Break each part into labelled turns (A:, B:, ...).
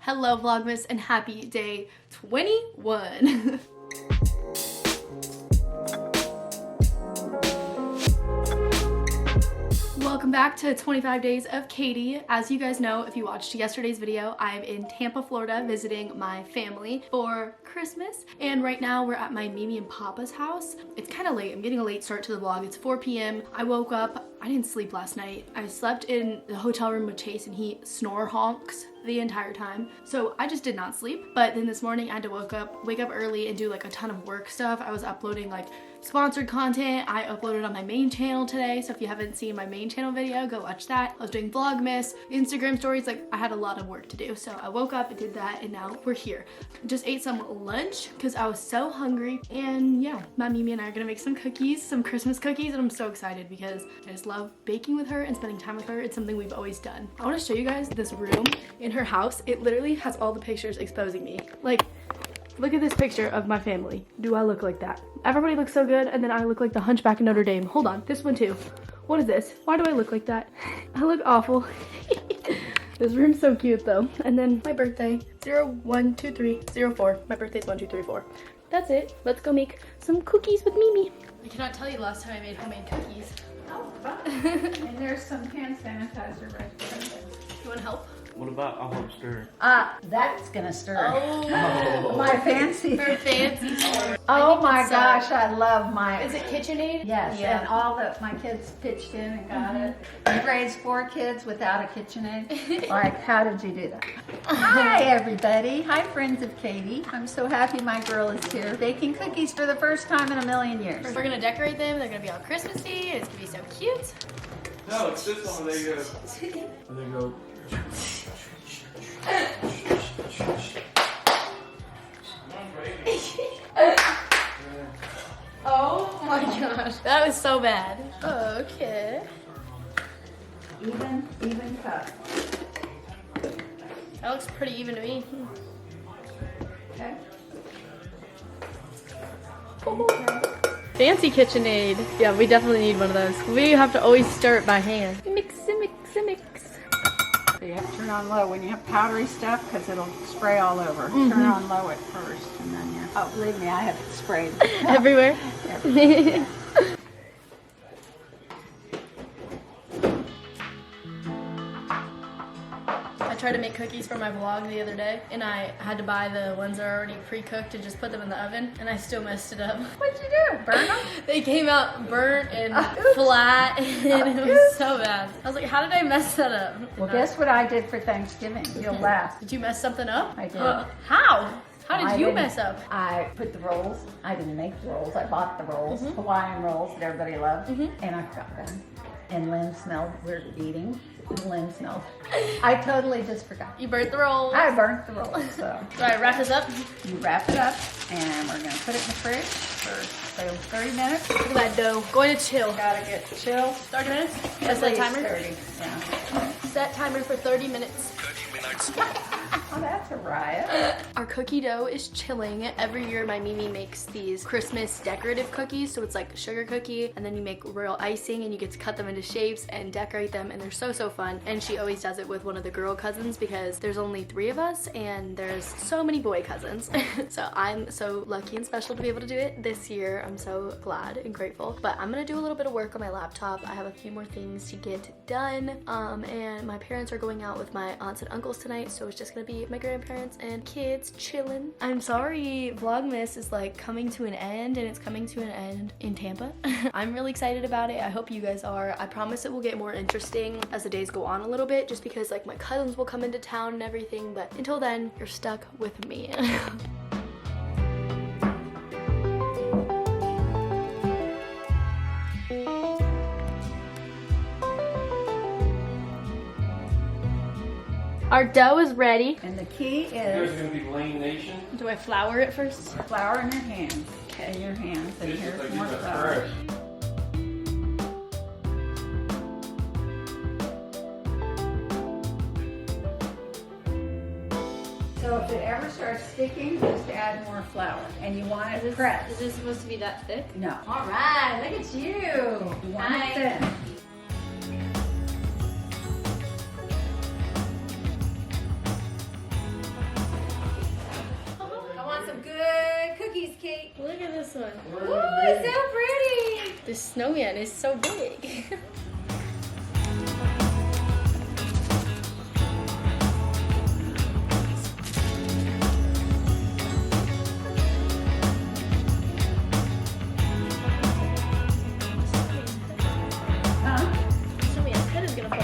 A: Hello Vlogmas and happy day 21. Welcome back to 25 Days of Caiti. As you guys know, if you watched yesterday's video, I'm in Tampa, Florida visiting my family for Christmas. And right now we're at my Mimi and Papa's house. It's kind of late. I'm getting a late start to the vlog. It's 4 p.m. I woke up. I didn't sleep last night. I slept in the hotel room with Chase and he snore honks the entire time. So I just did not sleep. But then this morning I had to wake up early and do like a ton of work stuff. I was uploading like sponsored content. I uploaded on my main channel today. So if you haven't seen my main channel video, go watch that. I was doing vlogmas, Instagram stories. Like I had a lot of work to do. So I woke up and did that and now we're here. Just ate some lunch because I was so hungry. And yeah, my Mimi and I are gonna make some cookies, some Christmas cookies. And I'm so excited because I just love baking with her and spending time with her. It's something we've always done. I want to show you guys this room in her house. It literally has all the pictures exposing me. Like, look at this picture of my family. Do I look like that? Everybody looks so good, and then I look like the Hunchback of Notre Dame. Hold on, this one too. What is this? Why do I look like that? I look awful. This room's so cute though. And then my birthday, 012304. My birthday's 1234. That's it. Let's go make some cookies with Mimi. I cannot tell you the last time I made homemade cookies.
B: Oh, fun. And there's some hand sanitizer right there.
A: You want to help?
C: What about I'll help stir?
B: That's gonna stir.
A: Oh,
B: My fancy.
A: her fancy store.
B: Oh my gosh, I love my.
A: Is it KitchenAid?
B: Yes,
A: Yeah.
B: and all that my kids pitched in and got it. You raised 4 kids without a KitchenAid. Like, how did you do that? Hi, everybody. Hi, friends of Caiti. I'm so happy my girl is here baking cookies for the first time in a million years.
A: We're gonna decorate them. They're gonna be all Christmassy. It's gonna be so cute.
C: No, it's this one. There you go. There you go.
A: Oh my gosh, that was so bad. Okay.
B: Even cut.
A: That looks pretty even to me.
B: Okay.
A: Fancy KitchenAid. Yeah, we definitely need one of those. We have to always stir it by hand. Mix and mix and mix.
B: So you have to turn on low when you have powdery stuff because it'll spray all over. Turn on low at first and then you. Oh, believe me, I have it sprayed.
A: Everywhere.
B: Everywhere.
A: I tried to make cookies for my vlog the other day and I had to buy the ones that are already pre-cooked and just put them in the oven and I still messed it up.
B: What'd you do? Burn them?
A: They came out burnt and
B: Oops.
A: flat and it was so bad. I was like, how did I mess that up?
B: Well, guess what I did for Thanksgiving? You'll laugh.
A: Did you mess something up?
B: I did.
A: How? How did
B: I
A: you
B: didn't-
A: mess up?
B: I put the rolls. I didn't make the rolls. I bought the rolls, Hawaiian rolls that everybody loves, and I forgot them. And Lynn smelled. We're eating. And Lynn smelled. I totally just forgot.
A: You burnt the rolls.
B: I burnt the rolls. So
A: All right, wrap this up.
B: you wrap it up, and we're gonna put it in the fridge for say 30 minutes.
A: Look at that dough. Going to chill.
B: Gotta get chill.
A: 30 minutes?
B: At
A: That's the
B: least
A: timer?
B: 30. Yeah.
A: Set timer for 30 minutes.
B: Oh, that's a riot.
A: Our cookie dough is chilling. Every year my Mimi makes these Christmas decorative cookies. So it's like a sugar cookie and then you make real icing and you get to cut them into shapes and decorate them and they're so fun. And she always does it with one of the girl cousins because there's only 3 of us and there's so many boy cousins. So I'm so lucky and special to be able to do it this year. I'm so glad and grateful. But I'm gonna do a little bit of work on my laptop. I have a few more things to get done. And my parents are going out with my aunts and uncles tonight. So it's just gonna be my grandparents and kids chilling. I'm sorry Vlogmas is like coming to an end and it's coming to an end in Tampa. I'm really excited about it. I hope you guys are. I promise it will get more interesting as the days go on a little bit just because like my cousins will come into town and everything, but until then you're stuck with me. Our dough is ready.
B: And the key
C: You guys are
B: is
C: gonna be Lane Nation.
A: Do I flour it first?
B: flour in your hands. In your hands. And
C: This is
B: here's
C: like
B: more
C: getting
B: flour.
C: fresh.
B: So if it ever starts sticking, just add more flour. And you want it pressed.
A: Is this supposed to be that thick?
B: No.
A: All right, look at you.
B: You want it thin. pretty.
A: Look at this one.
B: Ooh, it's so pretty.
A: This snowman is so big. Snowman's head is gonna fall.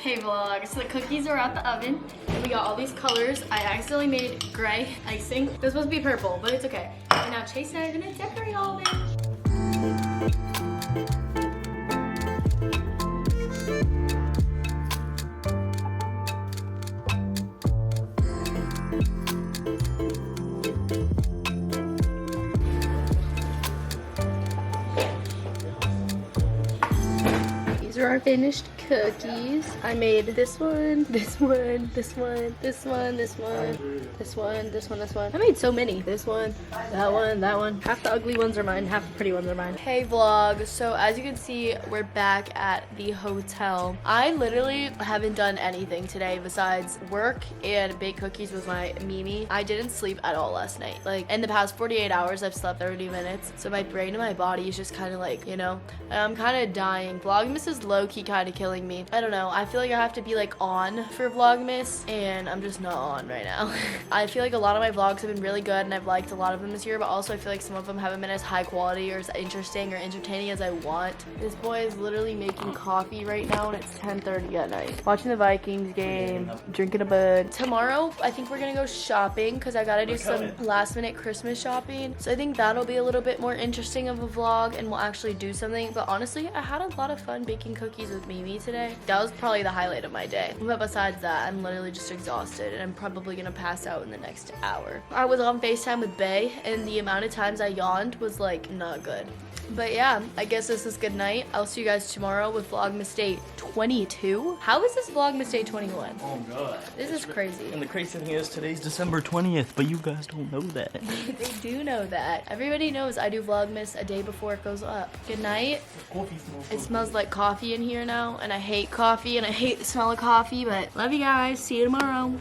A: Hey vlog, so the cookies are out the oven and we got all these colors. I accidentally made gray icing. It was supposed to be purple, but it's okay. And now Chase and I are gonna decorate all of it. These are our finished cookies. I made this one, this one, this one, this one, this one, this one, this one, this one. I made so many. This one, that one, that one. Half the ugly ones are mine, half the pretty ones are mine. Hey vlog, so as you can see, we're back at the hotel. I literally haven't done anything today besides work and bake cookies with my Mimi. I didn't sleep at all last night. Like in the past 48 hours, I've slept 30 minutes. So my brain and my body is just kind of like, you know, I'm kind of dying. Vlogmas is low-key kind of killing me. I don't know. I feel like I have to be like on for Vlogmas and I'm just not on right now. I feel like a lot of my vlogs have been really good and I've liked a lot of them this year, but also I feel like some of them haven't been as high quality or as interesting or entertaining as I want. This boy is literally making coffee right now and it's 10:30 at night. Watching the Vikings game, drinking a bud. Tomorrow, I think we're gonna go shopping because I gotta do some last minute Christmas shopping. So I think that'll be a little bit more interesting of a vlog and we'll actually do something. But honestly, I had a lot of fun baking cookies with Mimi today. That was probably the highlight of my day. But besides that, I'm literally just exhausted and I'm probably gonna pass out in the next hour. I was on FaceTime with Bae and the amount of times I yawned was like not good. But yeah, I guess this is good night. I'll see you guys tomorrow with Vlogmas Day 22. How is this Vlogmas Day 21?
C: Oh god.
A: This is crazy.
C: And the crazy thing is today's December 20th, but you guys don't know that.
A: They do know that. Everybody knows I do Vlogmas a day before it goes up. Good night. It smells like coffee in here now, and I hate coffee and I hate the smell of coffee, but love you guys. See you tomorrow.